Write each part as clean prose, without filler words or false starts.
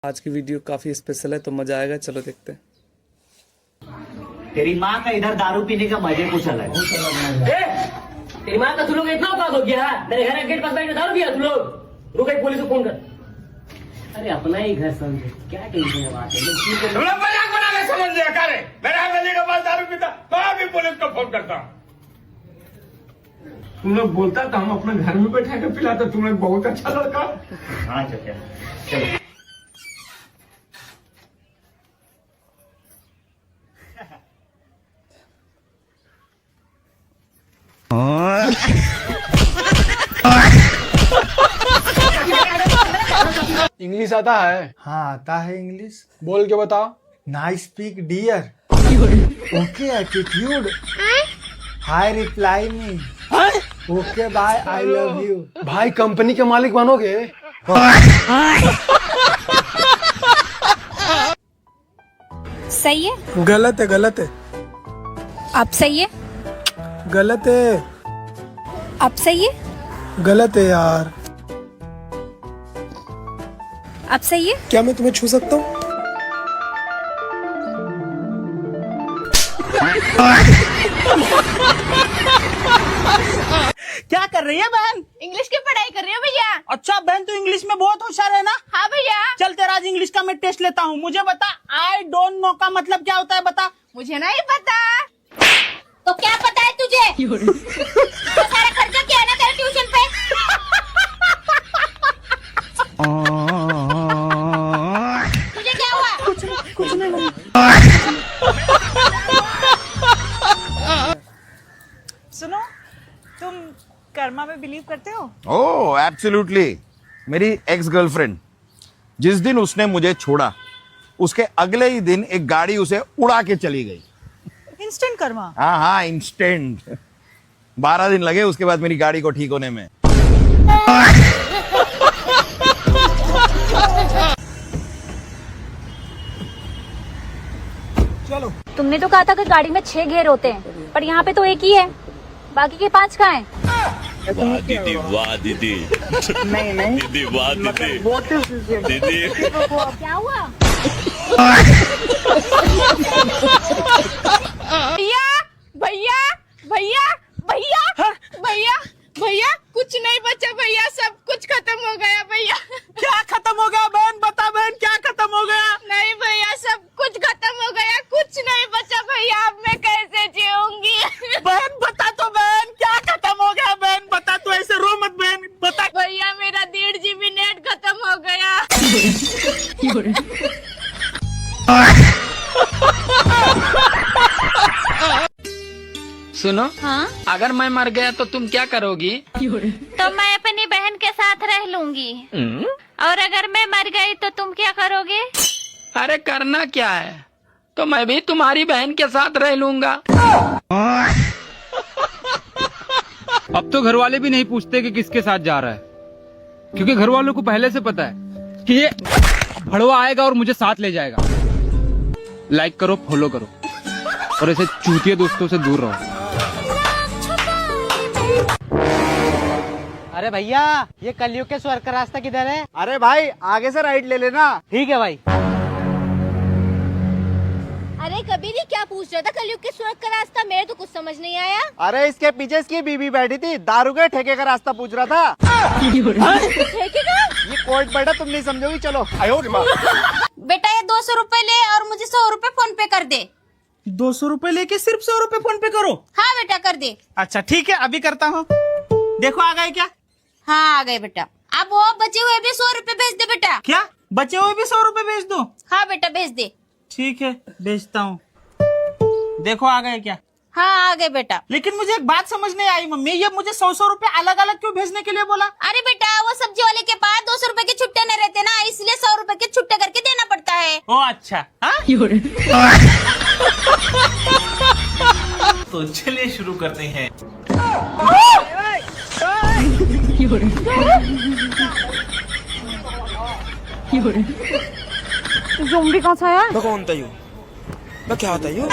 आज की वीडियो काफी स्पेशल है तो मजा आएगा, चलो देखते हैं। तेरी माँ का इधर दारू पीने का मजे कुछ अलग है। तेरी माँ का तुम लोग इतना औकात हो गया है? मेरे घर के गेट पास बैठ के दारू पिया तुम लोग? रुक एक पुलिस को फोन कर। अरे अपना ही घर समझे, क्या टेंशन है बात है। तुम लोग मजाक बना के समझ लिया करे। मेरा गली के पास दारू पीता, मैं भी पुलिस को फोन करता हूँ। तुम लोग बोलता था हम अपने घर में बैठा के पिलाते, तुम लोग बहुत अच्छा लड़का। हाँ चाचा चलो। इंग्लिश आता है? हाँ आता है इंग्लिश। बोल के बता। नाइ speak dear, okay attitude, hi reply me, okay bye I love you. भाई कंपनी के मालिक बनोगे? सही है? गलत है, गलत है, अब सही है? गलत है, अब सही है? गलत है यार। अब सही है? क्या मैं तुम्हें छू सकता हूँ? क्या कर रही है बहन? इंग्लिश की पढ़ाई कर रही हो भैया। अच्छा बहन तू इंग्लिश में बहुत होशियार है ना? हाँ भैया। चल तेरा आज इंग्लिश का मैं टेस्ट लेता हूँ। मुझे बता आई डोंट नो का मतलब क्या होता है, बता। मुझे नहीं पता। तो क्या पता है तुझे? तो सारा खर्चा किया ना तेरे ट्यूशन पे। तुझे क्या हुआ? कुछ नहीं। सुनो, तुम कर्मा में बिलीव करते हो? ओह एब्सोल्युटली। मेरी एक्स गर्लफ्रेंड, जिस दिन उसने मुझे छोड़ा उसके अगले ही दिन एक गाड़ी उसे उड़ा के चली गई। इंस्टेंट कर्मा? हाँ हाँ इंस्टेंट। 12 दिन लगे उसके बाद मेरी गाड़ी को ठीक होने में। चलो। तुमने तो कहा था कि गाड़ी में 6 घेर होते हैं, पर यहाँ पे तो एक ही है, बाकी के 5 कहाँ हैं? वाह दीदी, वाह दीदी। नहीं दीदी वाह दीदी। दीदी क्या हुआ? भैया भैया भैया भैया भैया भैया कुछ नहीं बचा भैया, सब कुछ खत्म हो गया भैया। क्या खत्म हो गया बहन? बता बहन क्या खत्म हो गया? नहीं भैया सब कुछ खत्म हो गया, कुछ नहीं बचा भैया। अब मैं कैसे जीऊंगी? बहन बता तो बहन क्या खत्म हो गया? बहन बता, तू ऐसे रो मत बहन, बता। भैया मेरा 1.5 GB नेट खत्म हो गया। सुनो, हाँ? अगर मैं मर गया तो तुम क्या करोगी? तो मैं अपनी बहन के साथ रह लूंगी। और अगर मैं मर गई तो तुम क्या करोगे? अरे करना क्या है, तो मैं भी तुम्हारी बहन के साथ रह लूंगा। अब तो घर वाले भी नहीं पूछते कि किसके साथ जा रहा है, क्योंकि घर वालों को पहले से पता है कि ये भड़वा आएगा और मुझे साथ ले जाएगा। लाइक करो, फॉलो करो और ऐसे चूतिया दोस्तों से दूर रहो। अरे भैया ये कलयुग के स्वर्ग का रास्ता किधर है? अरे भाई आगे से राइट ले लेना। ठीक है भाई। अरे कबीर ये क्या पूछ रहा था? कलयुग के स्वर्ग का रास्ता, मेरे तो कुछ समझ नहीं आया। अरे इसके पीछे इसकी बीबी बैठी थी, दारू के ठेके का रास्ता पूछ रहा था। ठेके का? ये कोर्ट बैठा, तुम नहीं समझोगी। चलो बेटा ये 200 रुपए ले और मुझे 100 रुपए फोन पे कर दे। 200 रुपए लेके सिर्फ 100 रुपए फोन पे करो? हाँ बेटा कर दे। अच्छा ठीक है, अभी करता हूँ। देखो आ गए क्या? हाँ आ गए बेटा। अब वो बचे हुए भी 100 रुपए भेज दे बेटा। क्या बचे हुए भी 100 रुपए भेज दो? हाँ बेटा भेज दे। ठीक है भेजता हूँ। देखो आ गए क्या? हाँ आ गए बेटा। लेकिन मुझे एक बात समझ नहीं आई मम्मी, ये मुझे 100 रुपए अलग अलग क्यों भेजने के लिए बोला? अरे बेटा वो सब्जी वाले के पास 200 रुपए के छुट्टे नहीं रहते ना, इसलिए 100 रुपए के छुट्टे करके देना पड़ता है। ओ अच्छा। तो चलिए शुरू करते हैं। ज़ोंबी कौन सा है? कौन था यू? क्या होता है यू?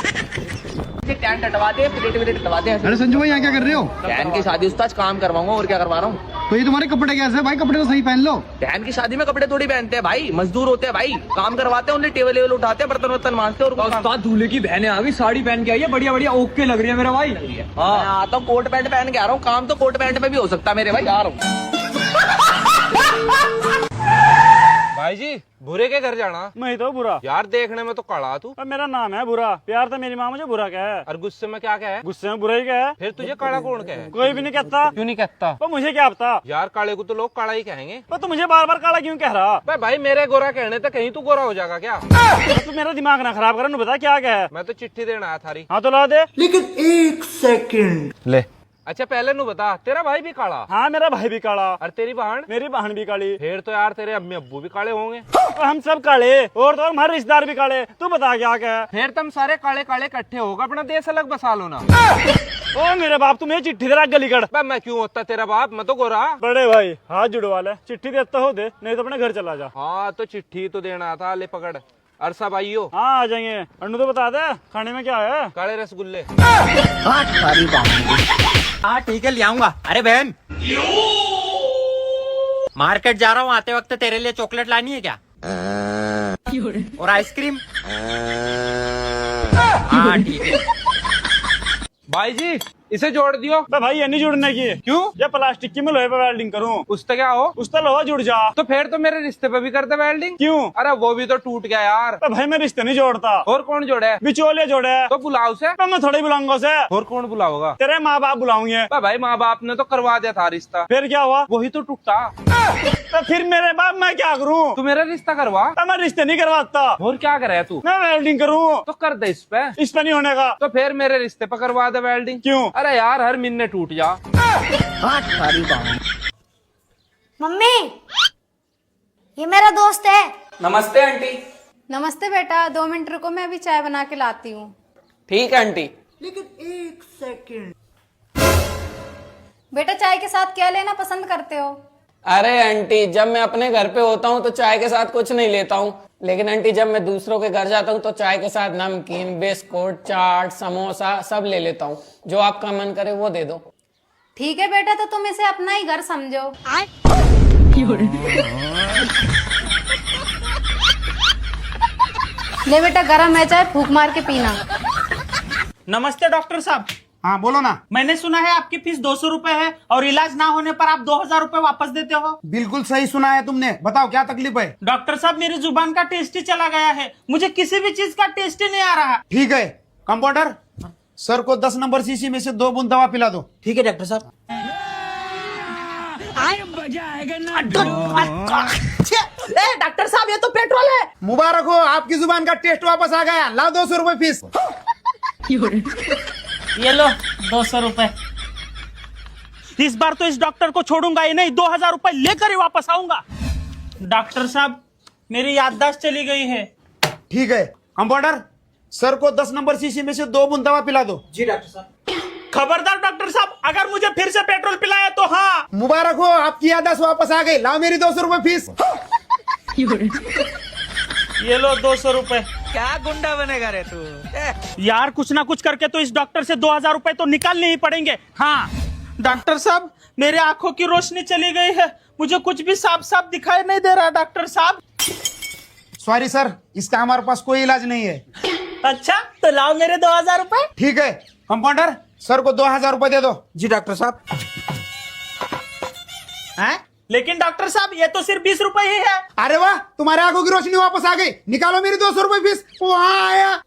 टटवा दे, प्लेट कटवा दे। अरे संजू भाई यहाँ क्या कर रहे हो? बहन की शादी उस्ताद काम करवाऊंगा और क्या करवा रहा हूँ। तो ये तुम्हारे कपड़े कैसे भाई? कपड़े तो सही पहन लो। बहन की शादी में कपड़े थोड़ी पहनते हैं भाई, मजदूर होते हैं भाई, काम करवाते हैं, उन्हें टेबल वेबल उठाते हैं, बर्तन वर्तन मांजते हैं। और उस्ताद दूल्हे की बहनें आ गई, साड़ी पहन के आई है, बढ़िया बढ़िया ओके लग रही है मेरा भाई। हाँ मैं आता हूँ कोट पैंट पहन के आ रहा हूँ, काम तो कोट पैंट में भी हो सकता है मेरे भाई, आ रहा हूँ। भाई जी बुरे के घर जाना? मैं तो बुरा यार देखने में तो काला तू। मेरा नाम है बुरा, प्यार तो मेरी माँ मुझे बुरा कहे। और गुस्से में क्या कहे? गुस्से में बुरा ही कहे। फिर तुझे काला कौन कहे? कोई भी नहीं कहता। क्यों नहीं कहता? तो मुझे क्या पता यार काले को तो लोग काला ही कहेंगे। तो तू मुझे बार बार काला क्यों कह रहा? भाई मेरे गोरा कहने तो कहीं तू गोरा हो जाएगा क्या? तू मेरा दिमाग ना खराब कर, बता क्या है? मैं तो चिट्ठी देना आया थारी। हाँ तो ला दे। लेकिन 1 सेकंड ले। अच्छा पहले नु बता, तेरा भाई भी काला? हाँ मेरा भाई भी काला। और तेरी बहन? मेरी बहन भी काली। फिर तो यार तेरे अम्मी अब्बू भी काले होंगे। हम सब काले, और तो हमारे रिश्तेदार भी काले। तू बता क्या है? फिर तुम सारे काले काले इकट्ठे होगा, अपना देश अलग बसा लो ना। ओ मेरे बाप, तुम्हें चिट्ठी दे रहा गली कड़। मैं क्यों होता तेरा बाप, मैं तो गोरा। बड़े भाई हाथ जुड़वा ले, चिट्ठी देता हो दे, नहीं तो अपने घर चला जा। हाँ तो चिट्ठी तो देना था, ले पकड़। अरसा भाइयों हाँ आ जाएंगे। अन्नू तो बता दे खाने में क्या है? काले रसगुल्ले। हाँ ठीक है ले आऊंगा। अरे बहन मार्केट जा रहा हूँ, आते वक्त तेरे लिए चॉकलेट लानी है क्या? और आइसक्रीम? हाँ ठीक है। भाई जी इसे जोड़ दियो। भाई ये नहीं जुड़ने की। क्यों? ये प्लास्टिक की मैं लोहे पे वेल्डिंग करूँ। उससे क्या हो? उससे लोहा जुड़ जा। तो फिर तो मेरे रिश्ते पे भी करते वेल्डिंग। क्यों? अरे वो भी तो टूट गया यार। भाई मैं रिश्ते नहीं जोड़ता। और कौन जोड़े? बिचौलिए जोड़े। तो बुलाओ से। मैं थोड़े बुलाऊंगा उसे। और कौन बुलाओगा? तेरे माँ बाप बुलाऊंगे। भाई माँ बाप ने तो करवा दिया था रिश्ता। फिर क्या हुआ? वही तो टूटा। तो फिर मेरे बाप मैं क्या करूँ? तू मेरा रिश्ता करवा। मैं रिश्ते नहीं करवाता। और क्या करे तू? मैं वेल्डिंग करूँ। तो कर दे इस पे नहीं होने का। तो फिर मेरे रिश्ते पे करवा दे वेल्डिंग। क्यों? अरे यार हर महीने टूट जा। मम्मी ये मेरा दोस्त है। नमस्ते आंटी। नमस्ते बेटा, 2 मिनट रुको, मैं अभी चाय बना के लाती हूँ। ठीक है आंटी। लेकिन 1 सेकंड बेटा चाय के साथ क्या लेना पसंद करते हो? अरे आंटी जब मैं अपने घर पे होता हूँ तो चाय के साथ कुछ नहीं लेता हूँ, लेकिन आंटी जब मैं दूसरों के घर जाता हूँ तो चाय के साथ नमकीन, बिस्कुट, चाट, समोसा सब ले लेता हूँ। जो आपका मन करे वो दे दो। ठीक है बेटा, तो तुम इसे अपना ही घर समझो। ले बेटा गरम है चाय, फूंक मार के पीना। नमस्ते डॉक्टर साहब। हाँ बोलो ना। मैंने सुना है आपकी फीस 200 रुपए है और इलाज ना होने पर आप 2000 रुपए वापस देते हो। बिल्कुल सही सुना है तुमने। बताओ क्या तकलीफ है? डॉक्टर साहब मेरी जुबान का टेस्ट ही चला गया है, मुझे किसी भी चीज का टेस्ट ही नहीं आ रहा। ठीक है कंपाउंडर, सर को 10 नंबर शीशी में से 2 बूंद दवा पिला दो। ठीक है डॉक्टर साहब। डॉक्टर साहब ये तो पेट्रोल है। मुबारक हो, आपकी जुबान का टेस्ट वापस आ गया। लाओ 200 रुपए फीस। ये लो 200 रुपए। इस बार तो इस डॉक्टर को छोड़ूंगा ही नहीं, 2000 रुपए लेकर ही वापस आऊंगा। डॉक्टर साहब मेरी याददाश्त चली गई है। ठीक है कंपाउंडर, सर को 10 नंबर शीशी में से 2 बूंद दवा पिला दो। जी डॉक्टर साहब। खबरदार डॉक्टर साहब, अगर मुझे फिर से पेट्रोल पिलाया तो हाँ। मुबारक हो, आपकी याददाश्त वापस आ गई। लाओ मेरी 200 रुपए फीस। ये लो 200 रुपए। क्या गुंडा बनेगा रे तू? यार कुछ ना कुछ करके तो इस डॉक्टर से 2000 रुपए तो निकालने ही पड़ेंगे। हाँ डॉक्टर साहब मेरे आंखों की रोशनी चली गई है, मुझे कुछ भी साफ साफ दिखाई नहीं दे रहा। डॉक्टर साहब सॉरी सर, इसका हमारे पास कोई इलाज नहीं है। अच्छा तो लाओ मेरे 2000 रुपए। ठीक है कंपाउंडर, सर को 2000 रुपए दे दो। जी डॉक्टर साहब। हैं? लेकिन डॉक्टर साहब ये तो सिर्फ 20 रुपए ही है। अरे वाह, तुम्हारे आंखों की रोशनी वापस आ गई। निकालो मेरी 200 रुपए फीस। वहाँ आया।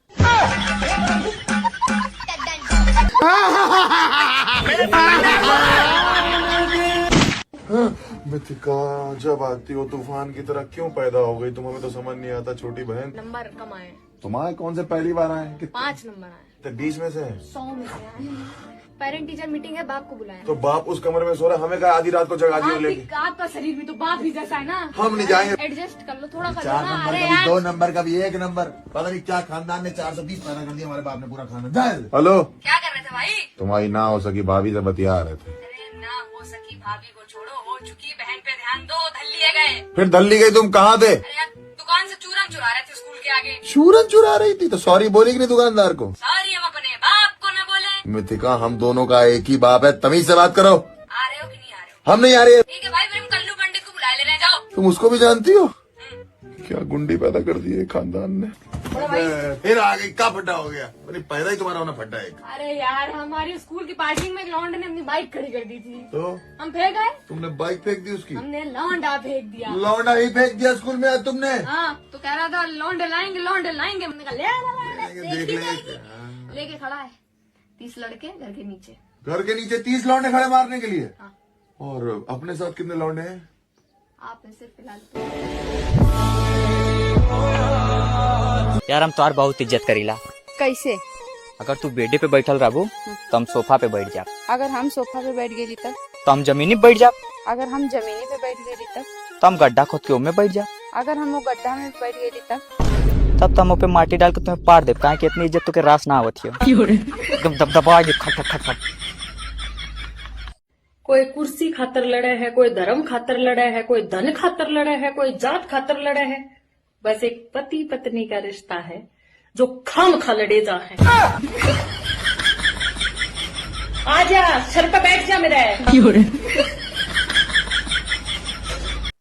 मिथिका जब आती हो तूफान की तरह क्यों पैदा हो गई तुम? हमें तो समझ नहीं आता छोटी बहन। नंबर कम आए। तुम्हारे कौन से पहली बार आए? 5 नंबर आए। तो 20 में से 100 में से आए। पेरेंट टीचर मीटिंग है, बाप को बुलाया। तो बाप उस कमरे में सो रहा है, हमें कहा आधी रात को जगा दिए लेके। आपका शरीर भी तो बाप ही जैसा है ना। हम नहीं जाएंगे। एडजस्ट कर लो, थोड़ा कर 4 लो ना। नंबर अरे का भी, यार 2 नंबर का भी, 1 नंबर। पता नहीं क्या खानदान ने 420 पैदा कर दिया हमारे बाप ने पूरा खाना। हेलो क्या कर रहे थे भाई? तुम्हारी ना हो सकी भाभी से बतिया रहे थे। अरे ना हो सकी भाभी को छोड़ो, हो चुकी बहन पे ध्यान दो। धल्ली गए। फिर दल्ली गई तुम कहाँ थे? अरे यार दुकान से चूरन चुरा रहे थे स्कूल के आगे। चूरन चुरा रही थी तो सॉरी बोली कि नहीं दुकानदार को? सॉरी हम अपने बाप को न बोले। मिथिका हम दोनों का एक ही बाप है, तमीज से बात करो। आ रहे हो कि नहीं आ रहे हो? हम नहीं आ रहे। ठीक है भाई, फिर हम कल्लू पंडित को बुला ले रहे, जाओ। तुम उसको भी जानती हो? क्या गुंडी पैदा कर दी है खानदान ने। फिर आ गई, का फटा हो गया? अरे पैदा ही तुम्हारा होना फटा है। अरे यार, हमारी स्कूल की पार्किंग में एक लौंडे ने अपनी बाइक खड़ी कर दी थी, तो हम फेंक गए। तुमने बाइक फेंक दी उसकी? हमने लौंडा फेंक दिया। लौंडा ही फेंक दिया स्कूल में आज तुमने? हाँ, तो कह रहा था लौंडे लाएंगे, लौंडे लाएंगे। हमने कहा ले देख ले। लेके खड़ा है 30 लड़के घर के नीचे। घर के नीचे 30 लौंडे खड़े मारने के लिए? और अपने साथ कितने लौंडे हैं? आप में से फिलहाल यार हम तोहार बहुत इज्जत करीला। कैसे? अगर तू बेडे पे बैठल रहबो तो हम सोफा पे बैठ जा। अगर हम सोफा पे बैठ गए तब? तो हम जमीनी पे बैठ जा। अगर हम जमीनी पे बैठ गए तब? तो हम गड्ढा खोद के उनमें बैठ जा। अगर हम वो गड्ढा में बैठ गए तब? तब तो हम पे माटी डाल के तुम्हें पार दे, काहे कि इतनी इज्जत तो के रास ना आवत है। एकदम दबदबा के खट खट खट। कोई कुर्सी खातर लड़े है, कोई धर्म खातर लड़े है, कोई धन खातर लड़े है, कोई जात खातर लड़े है। बस एक पति पत्नी का रिश्ता है जो खाम खा लड़े जा है। आजा, सर पे बैठ जा मेरे।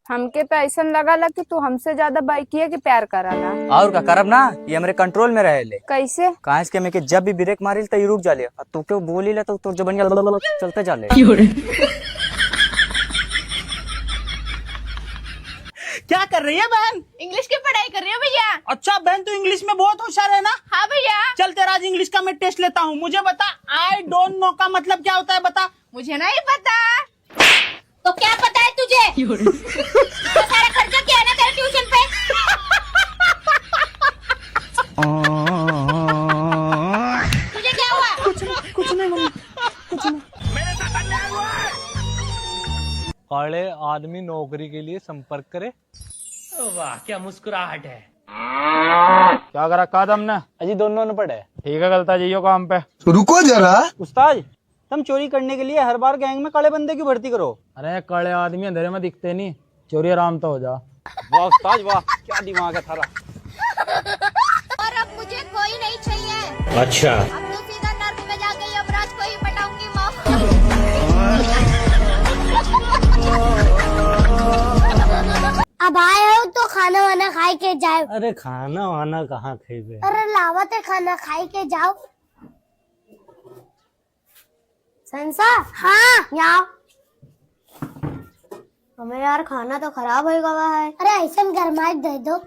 हमके तो ऐसा लगा कि तू हमसे ज्यादा बाइकिया के प्यार कराला। और का करब ना, ये हमारे कंट्रोल में रहे ले। कैसे? काहे के मैं के जब भी ब्रेक मारिल तो रुक जाले, और तू के बोली ले तो तोर जबनिया चलते जाले। क्या कर रही है बहन? इंग्लिश की पढ़ाई कर रही है भैया। अच्छा बहन, तू इंग्लिश में बहुत होशियार है ना? हाँ भैया। चल तेरा आज इंग्लिश का मैं टेस्ट लेता हूँ। मुझे बता, आई डोंट नो का मतलब क्या होता है? बता। मुझे नहीं पता। तो क्या पता है तुझे? तो सारा खर्चा किया ना तेरे ट्यूशन पे। तुझे क्या हुआ? कुछ नहीं मम्मी, कुछ नहीं। काले आदमी नौकरी के लिए संपर्क करे। वाह, क्या मुस्कुराहट है। क्या करा कादम ने? अजी दोनों ने पढ़े। ठीक है, गलता जाइयो काम पे। रुको जरा। उस्ताद, तुम चोरी करने के लिए हर बार गैंग में काले बंदे की भर्ती करो। अरे काले आदमी अंधेरे में दिखते नहीं, चोरी आराम तो हो जा। वाह उस्ताद वाह, क्या दिमाग है थारा। और अब मुझे कोई नहीं चाहिए। अच्छा, अब तो सीधा नर्क में जाके यमराज को ही पटाऊंगी। माफ। अब आए हो तो खाना वाना खाई के जाओ। अरे खाना वाना कहाँ खाइबे? अरे लावत है, खाना खाई के जाओ। संसा, हाँ यहाँ। हमें यार खाना तो खराब हो गया है। अरे ऐसा गरमाइश दे दो।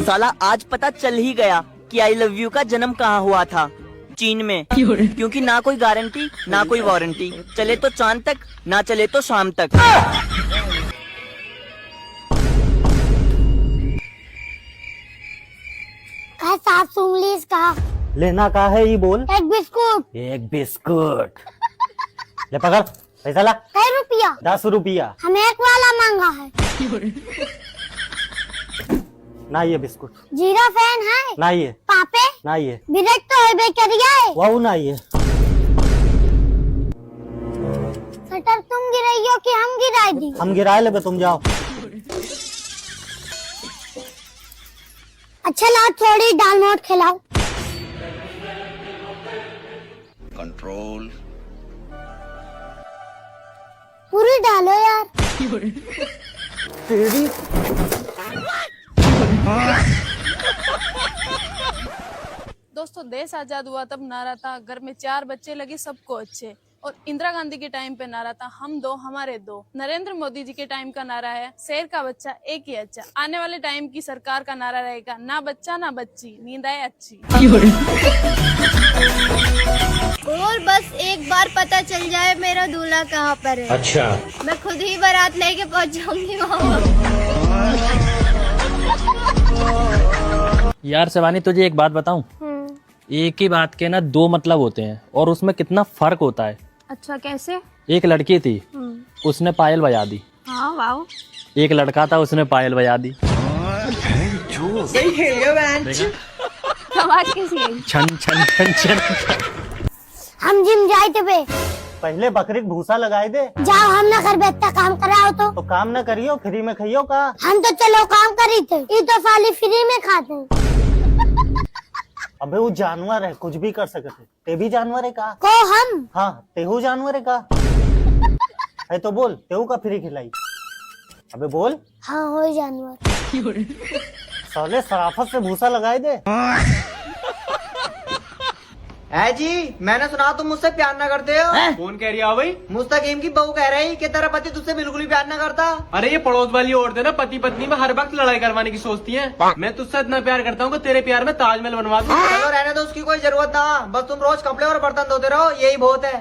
साला आज पता चल ही गया कि आई लव यू का जन्म कहाँ हुआ था। चीन में। क्योंकि ना कोई गारंटी ना कोई वारंटी, चले तो चांद तक ना चले तो शाम तक। साफ सुंगली इसका लेना का है ये बोल। एक बिस्कुट। एक बिस्कुट। ले पकड़, पैसा ला। 10 रुपया। 10 रुपया। हमें एक वाला मांगा है। ना ये बिस्कुट। जीरा फैन है ना ये। पापे ना ये। ब्रेक तो है बेकरिया है। वाह ना ये। शटर तुम गिराई हो कि हम गिराई दी? हम गिराए ले, तुम जाओ। अच्छा लाओ, थोड़ी दाल मोट खिलाओ। कंट्रोल। पूरी डालो यार। तेरी दोस्तों, देश आजाद हुआ तब नारा था घर में 4 बच्चे लगे सबको अच्छे। और इंदिरा गांधी के टाइम पे नारा था हम 2 हमारे 2। नरेंद्र मोदी जी के टाइम का नारा है शेर का बच्चा एक ही अच्छा। आने वाले टाइम की सरकार का नारा रहेगा ना बच्चा ना बच्ची, नींद आए अच्छी। और बस एक बार पता चल जाए मेरा दूल्हा कहाँ पर है। अच्छा, मैं खुद ही बारात लेके पहुँच जाऊंगी वहाँ। यार शिवानी, तुझे एक बात बताऊं? एक ही बात के ना 2 मतलब होते हैं और उसमें कितना फर्क होता है। अच्छा कैसे? एक लड़की थी, उसने पायल बजा दी। हाँ वाओ। एक लड़का था, उसने पायल बजा दी। आवाज कैसी है? छन छन छन छन। हम जिम जाए थे बे। पहले बकरी को भूसा लगाए दे। जाओ, हम ना कर बेटा काम कराओ तो काम न करियो, फ्री में खाइयो का। हम तो चलो काम करी थे, ये तो साली फ्री में खाते हैं। अबे वो जानवर है, कुछ भी कर सकते। ते भी जानवर है का? को हम? हाँ, तेहू जानवर है का? है तो बोल, तेहू का फ्री खिलाई। अबे बोल। हाँ हो जानवर। साले सराफत से भूसा लगाए दे। है जी, मैंने सुना तुम मुझसे प्यार ना करते हो। कौन कह रही है भाई? मुस्तकीम की बहू कह रही कि तेरा पति तुझसे बिल्कुल भी प्यार ना करता। अरे ये पड़ोस वाली औरत है ना, पति पत्नी में हर वक्त लड़ाई करवाने की सोचती है। मैं तुझसे इतना प्यार करता हूँ कि तेरे प्यार में ताजमहल बनवा दूं। चलो रहने दो, उसकी कोई जरूरत ना। बस तुम रोज कपड़े और बर्तन धोते रहो, यही बहुत है।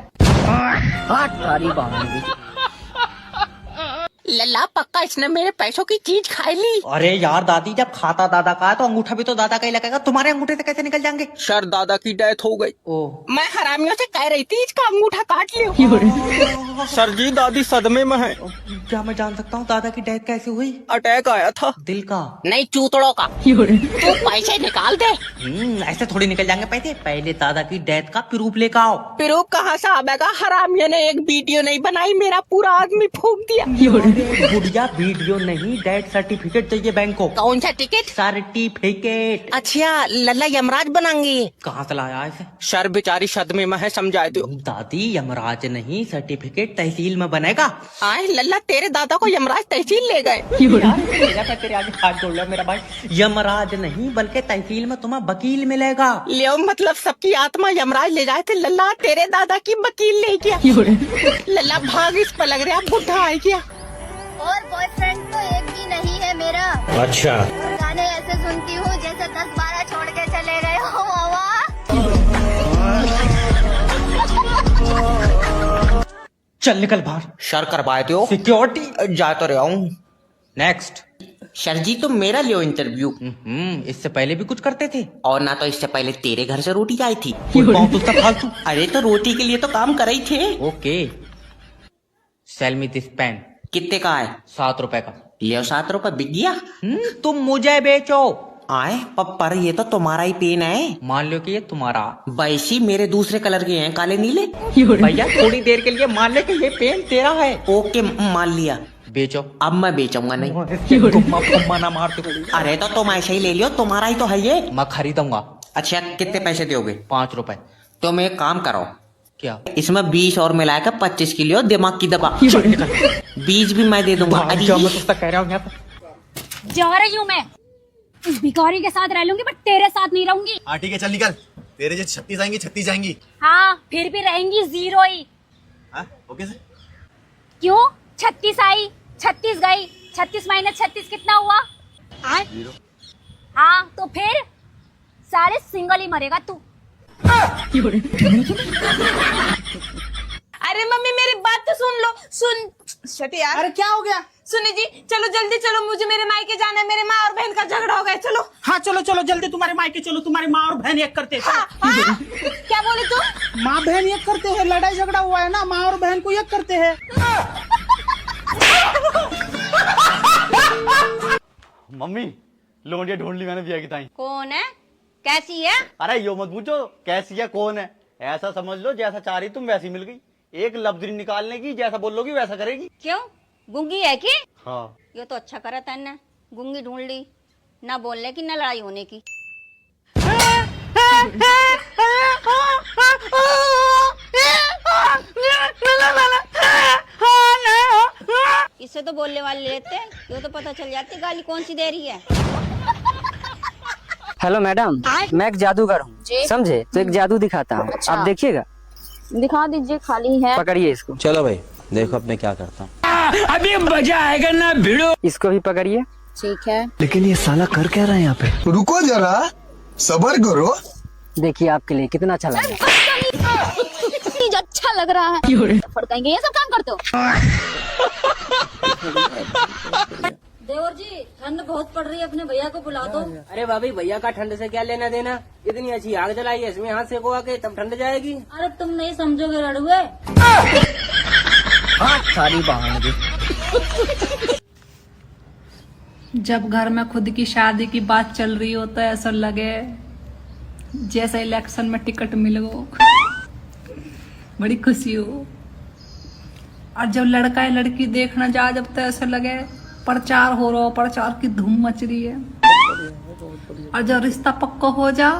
लल्ला पक्का इसने मेरे पैसों की चीज खाई ली। अरे यार दादी, जब खाता दादा का है तो अंगूठा भी तो दादा का ही लगेगा। तुम्हारे अंगूठे से कैसे निकल जाएंगे? सर दादा की डेथ हो गई। मैं हरामियों से कह रही थी इसका अंगूठा काट लियो। सर जी दादी सदमे में है। क्या मैं जान सकता हूँ दादा की डेथ कैसे हुई? अटैक आया था। दिल का? नहीं चूतड़ों का। तू पैसे निकाल दे। ऐसे थोड़ी निकल जाएंगे पैसे। पहले दादा की डेथ का प्रूफ लेकर आओ। प्रूफ कहाँ से आएगा? हरामियों ने एक वीडियो नहीं बनाई, मेरा पूरा आदमी फूंक दिया। गुड़िया वीडियो नहीं, डेथ सर्टिफिकेट चाहिए बैंक को। कौन सा टिकट? सर्टिफिकेट। अच्छा लल्ला यमराज बनाएंगे। कहाँ से लाया इसे? सर बेचारी सदमे में है, समझा दो। दादी यमराज नहीं, सर्टिफिकेट तहसील में बनेगा। आए लल्ला, तेरे दादा को यमराज तहसील ले गए। तेरे आगे हाथ जोड़ लिया मेरा भाई। यमराज नहीं बल्कि तहसील में तुम्हें वकील मिलेगा। ले मतलब सबकी आत्मा यमराज ले जाए थे। लल्ला तेरे दादा की वकील ले गया। लल्ला भाग, इस पर लग रहा बुढ़ा आ गया। और बॉयफ्रेंड तो एक भी नहीं है मेरा। अच्छा। और गाने ऐसे सुनती हूँ जैसे 10-12 छोड़ के चले गए हो मामा। चल निकल बाहर। सर करवाए दो। सिक्योरिटी जा तो रहा हूँ। नेक्स्ट। सर जी तुम मेरा लियो इंटरव्यू। इससे पहले भी कुछ करते थे? और ना तो इससे पहले तेरे घर से रोटी आई थी। फालतू। अरे तो रोटी के लिए तो काम कर रही थे। Okay. Sell me this pen. कितने का है? 7 रुपए का। ले 7 रुपए बिक गया। तुम मुझे बेचो। आए पर ये तो तुम्हारा ही पेन है। मान लो कि ये तुम्हारा। वैसी मेरे दूसरे कलर के हैं, काले नीले। भैया थोड़ी देर के लिए मान ले कि ये पेन तेरा है। ओके मान लिया। बेचो। अब मैं बेचूंगा नहीं। ना मारते। अरे तो तुम ऐसे ही ले लियो, तुम्हारा ही तो है ये। मैं खरीदूंगा। अच्छा कितने पैसे दोगे? 5 रुपए। तुम एक काम करो, क्या? इसमें 20 और मिलाकर 25 की लियो, दिमाग की दबा। 20 भी मैं दे दूंगा। मैं तो कह रहा हूँ जा रही हूँ मैं। इस भिखारी के साथ रह लूंगी, बट तेरे साथ नहीं रहूंगी। हाँ ठीक है, चल निकल। तेरे जो 36 आएंगी 36 जाएंगी। हाँ फिर भी रहेंगी 0 ही। हाँ ओके से। क्यों? 36 आई, 36 गई, 36 - 36 कितना हुआ? 0। हाँ तो फिर सारे सिंगल ही मरेगा तू। अरे मम्मी मेरी बात तो सुन लो। सुन शट यार। अरे क्या हो गया? सुनी जी, चलो जल्दी चलो, मुझे मेरे मायके जाना है। मेरे माँ और बहन का झगड़ा हो गया। चलो। हाँ चलो चलो जल्दी, तुम्हारे मायके चलो। तुम्हारी माँ और बहन एक करते हैं। हाँ? क्या बोले तू? माँ बहन एक करते हैं, लड़ाई झगड़ा हुआ है ना, माँ और बहन को एक करते हैं। मम्मी लोंडिया ढूंढ ली मैंने बिया की ताई। कौन है? कैसी है? अरे यो मत पूछो कैसी है कौन है, ऐसा समझ लो जैसा चाह रही तुम वैसी मिल गई। एक लफ्ज निकालने की, जैसा बोलोगी वैसा करेगी। क्यों? गुंगी है कि? हाँ। ये तो अच्छा करा तन्ने, गुंगी ढूंढ ली, ना बोलने की ना लड़ाई होने की। इससे तो बोलने वाले लेते, ये तो पता चल जाती गाली कौन सी दे रही है। हेलो मैडम, मैं एक जादूगर हूँ, समझे? तो एक जादू दिखाता हूँ। अच्छा। आप देखिएगा। दिखा दीजिए, खाली है। पकड़िए इसको। चलो भाई देखो अब मैं क्या करता हूँ। अभी मजा आएगा ना भिड़ो। इसको भी पकड़िए। ठीक है। लेकिन ये साला कर क्या रहा है यहाँ पे? रुको जरा, सबर करो। देखिए आपके लिए कितना अच्छा लग रहा है। अच्छा लग रहा है। फड़काएंगे, ये सब काम करते हो। देवर जी ठंड बहुत पड़ रही है, अपने भैया को बुला दो। अरे भाभी भैया का ठंड से क्या लेना देना? इतनी अच्छी आग जलाई है, इसमें हाथ सेको आके तब ठंड जाएगी। अरे तुम नहीं समझोगे रड़ुए। सारी बहाने। जब घर में खुद की शादी की बात चल रही हो तो ऐसा लगे जैसे इलेक्शन में टिकट मिल गो, बड़ी खुशी हो। और जब लड़का या लड़की देखना जा, जब तो ऐसा लगे प्रचार हो रहा हो, प्रचार की धूम मच रही है। और जब रिश्ता पक्का हो जा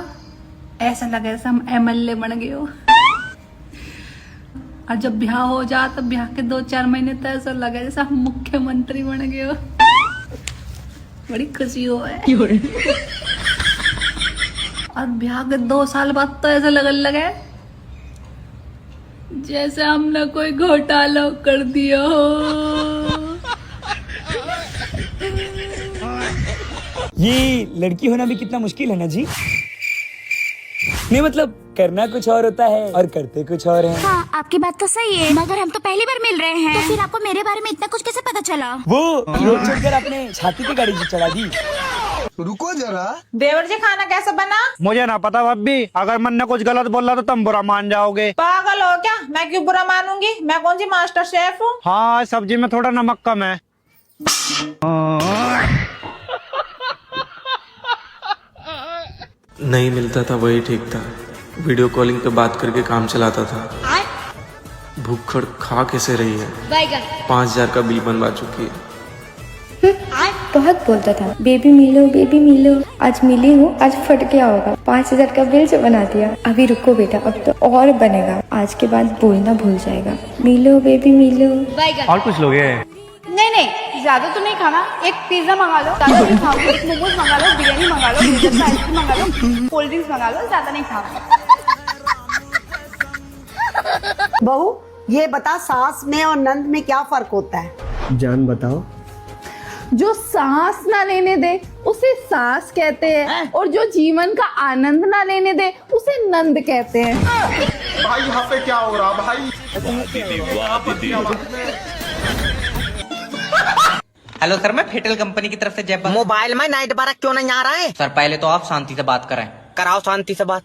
ऐसा लगे जैसे हम एमएलए बन गए हो। और जब ब्याह हो जा तब ब्याह के 2-4 महीने तो ऐसा लगे जैसे हम मुख्यमंत्री बन गए हो। बड़ी खुशी हो है। और ब्याह के 2 साल बाद तो ऐसा लगने लगे जैसे हमने कोई घोटाला कर दिया हो। ये लड़की होना भी कितना मुश्किल है ना जी। नहीं मतलब करना कुछ और होता है और करते कुछ और है। हाँ, आपकी बात तो सही है, मगर हम तो पहली बार मिल रहे हैं, तो फिर आपको मेरे बारे में इतना कुछ कैसे पता चला? वो रोड छोड़कर आपने छाती पे गाड़ी चढ़ा दी। रुको जरा। देवर जी खाना कैसे बना? मुझे ना पता भाभी, अगर मन ने कुछ गलत बोला तो तुम बुरा मान जाओगे। पागल हो क्या? मैं क्यों बुरा मानूंगी? मैं कौन सी मास्टर शेफ हूँ? हाँ, सब्जी में थोड़ा नमक कम है। नहीं मिलता था वही ठीक था। वीडियो कॉलिंग पे बात करके काम चलाता था। भूखड़ खा कैसे रही है। 5,000 का बिल बनवा चुकी है। बहुत बोलता था बेबी मिलो बेबी मिलो, आज मिली हूँ, आज फट गया होगा। 5,000 का बिल जो बना दिया। अभी रुको बेटा, अब तो और बनेगा, आज के बाद बोलना भूल जाएगा। मिलो बेबी मिलो। और कुछ लोगे? नहीं, ज्यादा तो नहीं खाना। एक पिज्जा मंगा लो, ज्यादा नहीं खाओगे। एक मोमोज मंगा लो, बिरयानी मंगा लो, आइसक्रीम मंगा लो, कोल्ड ड्रिंक्स मंगा लो, ज्यादा नहीं खाओगे। बहू ये बता, सास में और नंद में क्या फर्क होता है? जान बताओ। जो सांस ना लेने दे उसे सास कहते हैं, और जो जीवन का आनंद ना लेने दे उसे नंद कहते हैं। भाई यहाँ पे क्या हो रहा भाई? हेलो सर, मैं फेटल कंपनी की तरफ से जय। मोबाइल में नाइट बारक क्यों नहीं आ रहा है? सर पहले तो आप शांति से बात करें। कराओ शांति से बात।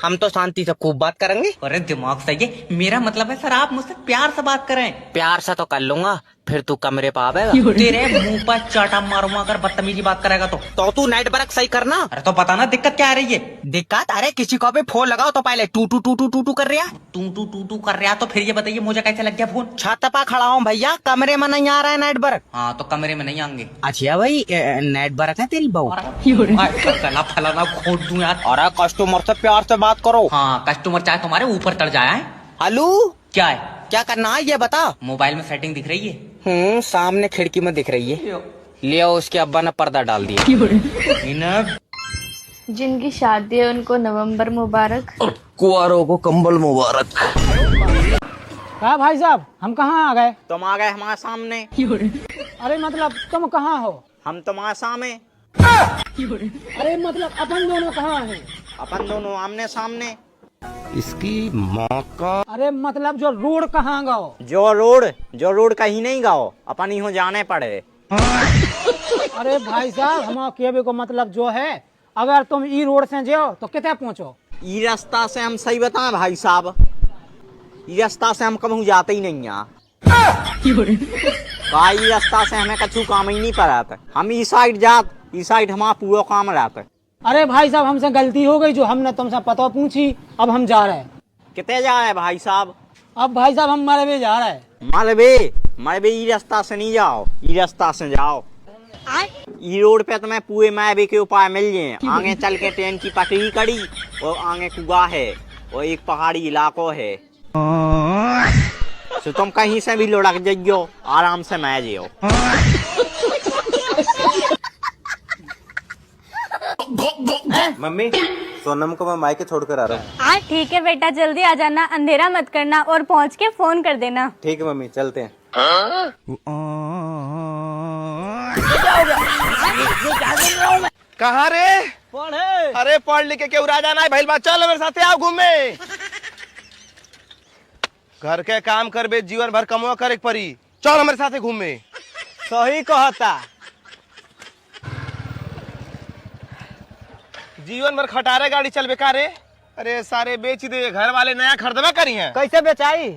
हम तो शांति से खूब बात करेंगे। अरे दिमाग सही है, मेरा मतलब है सर आप मुझसे प्यार से बात करें। प्यार से तो कर लूंगा, फिर तू कमरे पे आवेगा। तेरे मुंह पर चाटा मारूंगा अगर बदतमीजी बात करेगा तो तू नाइट बरक सही करना। अरे तो पता ना दिक्कत क्या आ रही है। दिक्कत? अरे किसी को भी फोन लगाओ तो पहले टू टू टू टू टू टू कर रहा। टू कर रहा, तो फिर ये बताइए मुझे कैसे लग गया फोन? छत पर खड़ा हूँ भैया, कमरे में नहीं आ रहा है नाइट बरक। हाँ तो कमरे में नहीं आएंगे। अच्छा भाई, नाइट बरक है तेरी बहू? गला फलाना खोद दूं यार। अरे कस्टमर से प्यार से बात करो। हाँ, कस्टमर चाहे तुम्हारे ऊपर चढ़ जाए। हेलो, क्या है? क्या करना है ये बता। मोबाइल में सेटिंग दिख रही है। सामने खिड़की में दिख रही है। लियो, उसके अब्बा ने पर्दा डाल दिया। जिनकी शादी है उनको नवंबर मुबारक। कुआरों को कंबल मुबारक। हाँ भाई साहब, हम कहाँ आ गए? तुम आ गए हमारे सामने। अरे मतलब तुम कहाँ हो? हम तुम्हारे सामने। अरे मतलब अपन दोनों कहाँ हैं? अपन दोनों आमने सामने। इसकी माँ का। अरे मतलब जो रोड कहाँ गाओ? जो रोड कहीं नहीं गाओ, अपन ही हो जाने पड़े। अरे भाई साहब, हम केबे को मतलब जो है, अगर तुम ई रोड से जाओ तो कितने पहुँचो? ई रास्ता से हम सही बताएं भाई साहब, ई रास्ता से हम कभी जाते ही नहीं यहाँ। भाई रास्ता से हमें कछु काम ही नहीं पड़ा था। हम ई साइड जात, ई साइड हमारा पूरा काम रहता। अरे भाई साहब, हमसे गलती हो गई जो हमने तुमसे पता पूछी। अब हम जा रहे हैं। कितने जा रहे भाई साहब? अब भाई साहब हम मलबे जा रहे हैं। मलबे ई रास्ता से नहीं जाओ, ई रास्ता से जाओ। ई रोड पे तुम्हें पूरे मलबे के उपाय मिल जाए। आगे चल के ट्रेन की पटरी कड़ी और आगे कुआ है और एक पहाड़ी इलाको है। तो तुम कहीं से भी लुढ़क जाइयो, आराम से मैं जियो। मम्मी, सोनम को मैं मायके छोड़कर आ रहा हूँ। ठीक है बेटा, जल्दी आ जाना, अंधेरा मत करना और पहुँच के फोन कर देना। ठीक है मम्मी, चलते हैं। कहाँ रे? पढ़े। अरे पढ़ लिख के क्यों उड़ा जाना है भाई? बात चल मेरे साथ आओ घूमे। घर के काम कर बे, जीवन भर कमवा कर एक परी। चल हमारे साथ घूमे। सही कहता। जीवन भर खटारे गाड़ी चल बेकार रे। अरे सारे बेच दे, घर वाले नया खरीदवा करी है। कैसे बेचाई?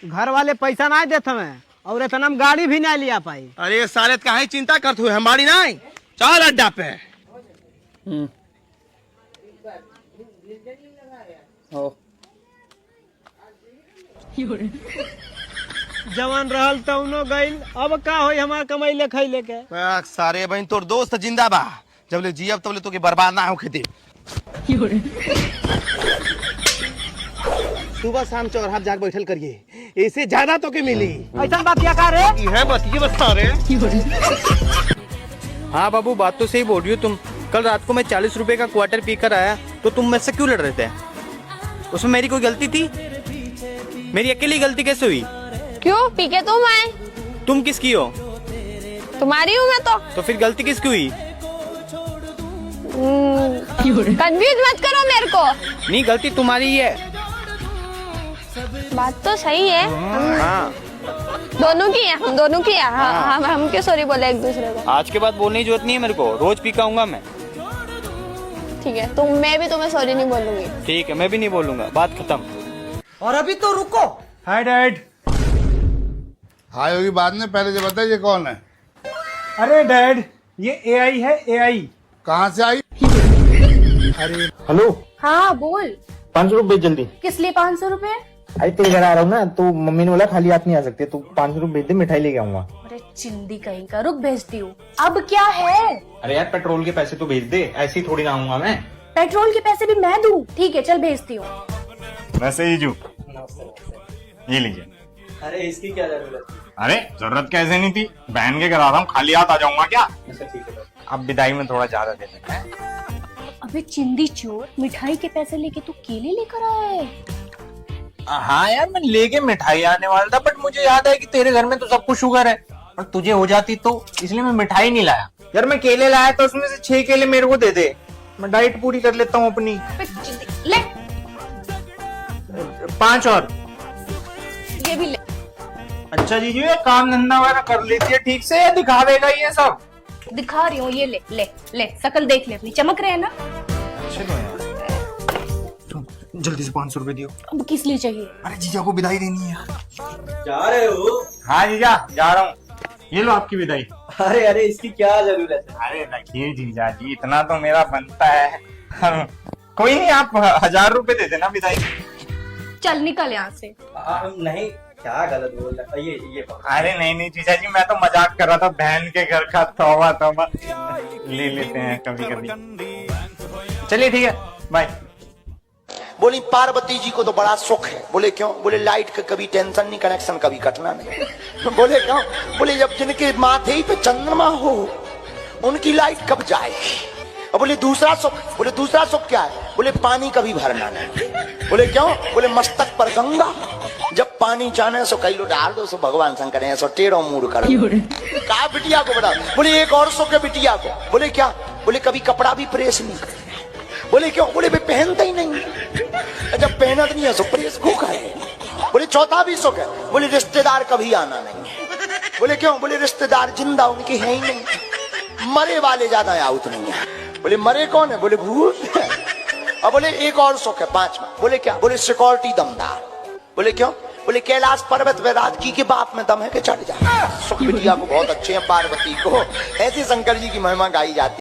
घर वाले पैसा ना देते हमें, और इतना हम गाड़ी भी नहीं लिया पाई। अरे सारे काहे चिंता करते हुए, हमारी नहीं। चल अड्डा पे। जवान रहल तउनो गइल, अब का होई हमार कमाई ले खाई लेके। सारे बहन तोर दोस्त जिंदा बा, जब ले जियब तब ले तो के बर्बाद ना होके दे। सुबह शाम चौराहा जाग बैठल करिए, ऐसे ज्यादा तो के मिली। ऐसा बात क्या कर रहे? है बतिए बस सारे। हाँ बाबू, बात तो सही बोल रही हो तुम। कल रात को मैं 40 रुपए का क्वार्टर पीकर आया तो तुम मुझसे क्यों लड़ रहे थे? उसमें मेरी कोई गलती थी? मेरी अकेली गलती कैसे हुई? क्यों? पी के तुम आए? तुम किसकी हो? तुम्हारी हूँ मैं तो फिर गलती किसकी हुई? कंफ्यूज मत करो मेरे को। नहीं, गलती तुम्हारी ही है। बात तो सही है। हाँ, दोनों की है, हम दोनों की है। हम क्यों सॉरी बोले एक दूसरे को? आज के बाद बोलने की जरूरत नहीं है मेरे को, रोज पी के आऊंगा मैं। ठीक है, मैं भी तुम्हें सॉरी नहीं बोलूंगी। ठीक है, मैं भी नहीं बोलूंगा, बात खत्म। और अभी तो रुको। Hi dad. हाय होगी बाद में, पहले जो बता ये कौन है? अरे डैड, ये AI है, AI। कहाँ से आई? अरे हेलो, हाँ बोल। 500 रुपए जल्दी। किस लिए 500 रुपए? अरे तेरे घर आ रहा हूँ ना, तो मम्मी ने बोला खाली हाथ नहीं आ सकते, तो 500 रुपए भेज दे, मिठाई लेके आऊंगा। अरे चिंदी कहीं का, रुक भेजती हूँ। अब क्या है? अरे यार पेट्रोल के पैसे तो भेज दे, ऐसे ही थोड़ी ना आऊंगा मैं। पेट्रोल के पैसे भी मैं दूँ? ठीक है चल भेजती हूँ। वैसे ही जू, ये लीजिए। अरे इसकी क्या जरूरत? अरे जरूरत कैसे नहीं थी, बहन के घर आ रहा हूँ, खाली हाथ आ जाऊंगा क्या? अब विदाई में थोड़ा ज्यादा दे देते हैं। अबे चिंदी चोर, मिठाई के पैसे लेके तू केले लेकर आया है? हाँ यार, मैं लेके मिठाई आने वाला था, बट मुझे याद है कि तेरे घर में तो सब कुछ शुगर है और तुझे हो जाती, तो इसलिए मैं मिठाई नहीं लाया। यार मैं केले लाया तो उसमें से 6 केले मेरे को दे दे, मैं डाइट पूरी कर लेता हूँ अपनी। ले 5 और। ये भी ले। अच्छा जीजू, ये काम धंधा वगैरह कर लेती है ठीक से या दिखा देगा ये सब? दिखा रही हूँ, ये ले ले ले, शकल देख ले अपनी, चमक रहे हैं ना? जल्दी से 500 रुपए दियो। अब किस लिए चाहिए? अरे जीजा को विदाई देनी है। जा रहे हो? हाँ जीजा, जा रहा हूँ। ये लो आपकी विदाई। अरे अरे, इसकी क्या जरूरत है? अरे रखिए जीजा जी, इतना तो मेरा बनता है। कोई नहीं, आप 1000 रुपए दे देना विदाई। चल निकल यहाँ से। नहीं, क्या गलत बोल रहा है ये। अरे नहीं जीजा जी, मैं तो मजाक कर रहा था, बहन के घर का तौबा तौबा, ले लेते हैं कभी कभी। चलिए ठीक है, बाय। बोली पार्वती जी को तो बड़ा सुख है। बोले क्यों? बोले लाइट का कभी टेंशन नहीं, कनेक्शन कभी कटना नहीं। बोले क्यों? बोले जब जिनके माथे ही पे चंद्रमा हो उनकी लाइट कब जाएगी। और बोले दूसरा सुख। बोले दूसरा सुख क्या है? बोले पानी कभी भरना नहीं। बोले क्यों? बोले मस्तक पर गंगा, जब पानी चाहने सो कई लो डाल दो, सो भगवान शंकर है, सो टेढ़ो मूड करो। कहा बिटिया को बता। बोले एक और सुख है बिटिया को। बोले क्या? बोले कभी कपड़ा भी प्रेस नहीं करे। बोले क्यों? बोले वे पहनता ही नहीं, जब पहनत नहीं है सो प्रेस को करे। बोले चौथा भी सुख है। बोले रिश्तेदार कभी आना नहीं। बोले क्यों? बोले रिश्तेदार जिंदा उनके हैं ही नहीं, मरे वाले ज्यादा आउट नहीं है। बोले मरे कौन है? बोले भूत। और बोले एक और सुख है 5वां। बोले क्या? बोले सिक्योरिटी दमदार। बोले क्यों? बोले कैलाश पर्वत पे राजकी के बाप में दम है कि चढ़ जाए। सुख बिटिया को बहुत अच्छे हैं, पार्वती को। ऐसे शंकर जी की महिमा गाई जाती।